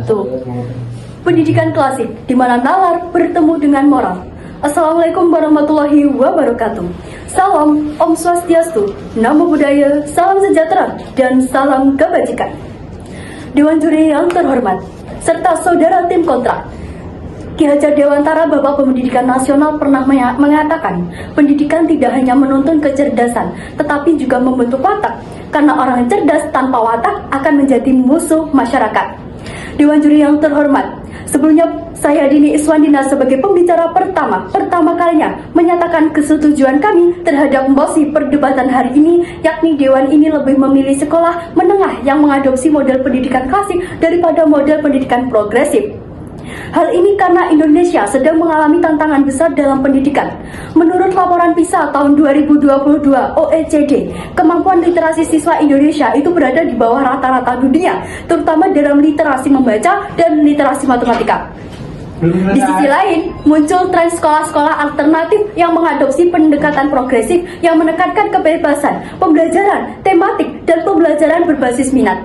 wabarakatuh. Pendidikan klasik, di mana nalar bertemu dengan moral. Assalamualaikum warahmatullahi wabarakatuh. Salam Om Swastiastu, Namo Buddhaya, salam sejahtera, dan salam kebajikan. Dewan juri yang terhormat, serta saudara tim kontrak, Ki Hajar Dewantara, Bapak Pendidikan Nasional, pernah mengatakan, pendidikan tidak hanya menuntun kecerdasan, tetapi juga membentuk watak, karena orang cerdas tanpa watak akan menjadi musuh masyarakat. Dewan juri yang terhormat, sebelumnya saya Dini Iswandina sebagai pembicara pertama kalinya menyatakan kesetujuan kami terhadap mosi perdebatan hari ini, yakni Dewan ini lebih memilih sekolah menengah yang mengadopsi model pendidikan klasik daripada model pendidikan progresif. Hal ini karena Indonesia sedang mengalami tantangan besar dalam pendidikan. Menurut laporan PISA tahun 2022 OECD, kemampuan literasi siswa Indonesia itu berada di bawah rata-rata dunia, terutama dalam literasi membaca dan literasi matematika. Di sisi lain, muncul tren sekolah-sekolah alternatif yang mengadopsi pendekatan progresif yang menekankan kebebasan, pembelajaran, tematik, dan pembelajaran berbasis minat.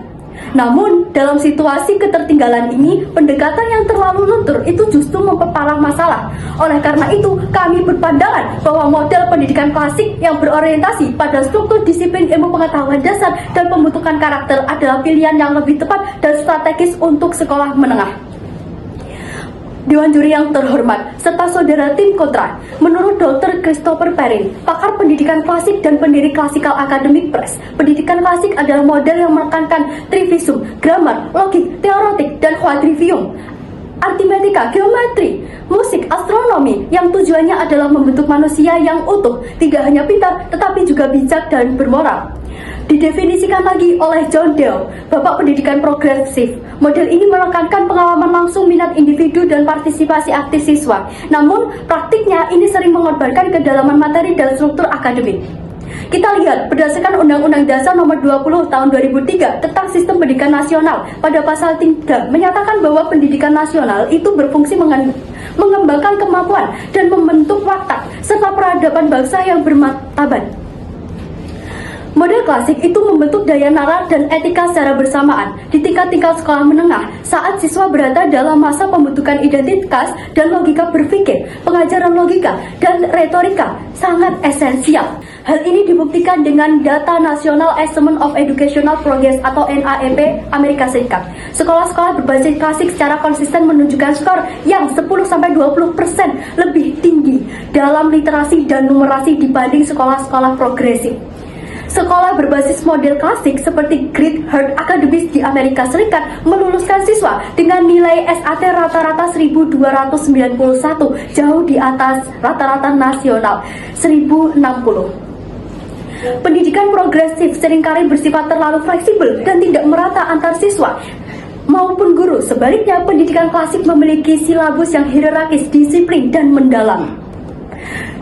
Namun, dalam situasi ketertinggalan ini, pendekatan yang terlalu lentur itu justru memperparah masalah. Oleh karena itu, kami berpandangan bahwa model pendidikan klasik yang berorientasi pada struktur disiplin ilmu pengetahuan dasar dan pembentukan karakter adalah pilihan yang lebih tepat dan strategis untuk sekolah menengah. Dewan juri yang terhormat, serta saudara tim kontra, menurut Dr. Christopher Perrin, pakar pendidikan klasik dan pendiri Classical Academic Press, pendidikan klasik adalah model yang menekankan trivisum, grammar, logik, teoretik, dan quadrivium, aritmatika, geometri, musik, astronomi, yang tujuannya adalah membentuk manusia yang utuh, tidak hanya pintar, tetapi juga bijak dan bermoral. Didefinisikan lagi oleh John Dewey, Bapak Pendidikan Progresif, model ini menekankan pengalaman langsung minat individu dan partisipasi aktif siswa. Namun, praktiknya ini sering mengorbankan kedalaman materi dan struktur akademik. Kita lihat berdasarkan Undang-Undang Dasar Nomor 20 Tahun 2003 tentang Sistem Pendidikan Nasional, pada pasal 3 menyatakan bahwa pendidikan nasional itu berfungsi mengembangkan kemampuan dan membentuk watak serta peradaban bangsa yang bermartabat. Model klasik itu membentuk daya nalar dan etika secara bersamaan di tingkat-tingkat sekolah menengah saat siswa berada dalam masa pembentukan identitas dan logika berpikir. Pengajaran logika dan retorika sangat esensial. Hal ini dibuktikan dengan data National Assessment of Educational Progress atau NAEP Amerika Serikat. Sekolah-sekolah berbasis klasik secara konsisten menunjukkan skor yang 10-20% lebih tinggi dalam literasi dan numerasi dibanding sekolah-sekolah progresif. Sekolah berbasis model klasik seperti Great Heart Academy di Amerika Serikat meluluskan siswa dengan nilai SAT rata-rata 1291, jauh di atas rata-rata nasional 1060. Pendidikan progresif seringkali bersifat terlalu fleksibel dan tidak merata antar siswa maupun guru. Sebaliknya, pendidikan klasik memiliki silabus yang hierarkis, disiplin, dan mendalam.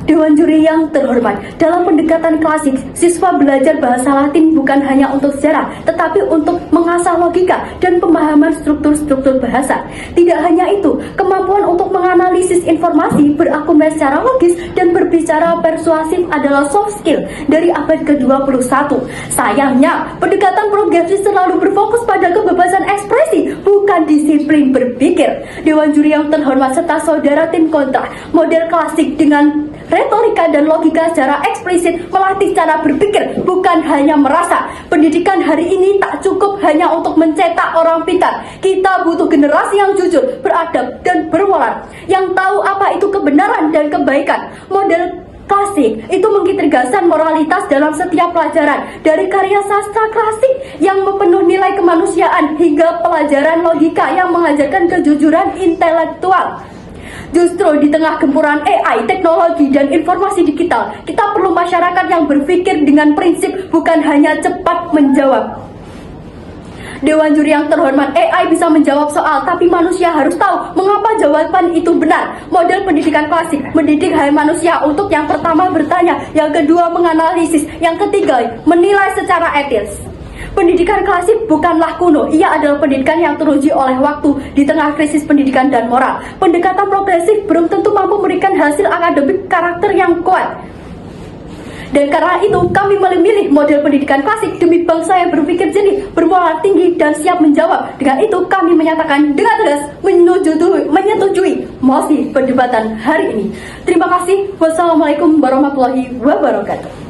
Dewan juri yang terhormat, dalam pendekatan klasik, siswa belajar bahasa Latin bukan hanya untuk sejarah, tetapi untuk mengasah logika dan pemahaman struktur-struktur bahasa. Tidak hanya itu, kemampuan untuk menganalisis informasi, berargumen secara logis, dan berbicara persuasif adalah soft skill dari abad ke-21. Sayangnya, pendekatan progresif selalu berfokus pada kebebasan ekspresi, bukan disiplin berpikir. Dewan juri yang terhormat serta saudara tim kontra, model klasik dengan retorika dan logika secara eksplisit melatih cara berpikir, bukan hanya merasa. Pendidikan hari ini tak cukup hanya untuk mencetak orang pintar. Kita butuh generasi yang jujur, beradab, dan bermoral, yang tahu apa itu kebenaran dan kebaikan. Model klasik itu mengintegrasikan moralitas dalam setiap pelajaran, dari karya sastra klasik yang penuh nilai kemanusiaan hingga pelajaran logika yang mengajarkan kejujuran intelektual. Justru di tengah gempuran AI, teknologi, dan informasi digital, kita perlu masyarakat yang berpikir dengan prinsip, bukan hanya cepat menjawab. Dewan juri yang terhormat, AI bisa menjawab soal, tapi manusia harus tahu mengapa jawaban itu benar. Model pendidikan klasik mendidik manusia untuk yang pertama bertanya, yang kedua menganalisis, yang ketiga menilai secara etis. Pendidikan klasik bukanlah kuno, ia adalah pendidikan yang teruji oleh waktu di tengah krisis pendidikan dan moral. Pendekatan progresif belum tentu mampu memberikan hasil akademik karakter yang kuat. Dan karena itu kami memilih model pendidikan klasik demi bangsa yang berpikir jernih, bermoral tinggi, dan siap menjawab. Dengan itu kami menyatakan dengan tegas menyetujui mosi perdebatan hari ini. Terima kasih. Wassalamualaikum warahmatullahi wabarakatuh.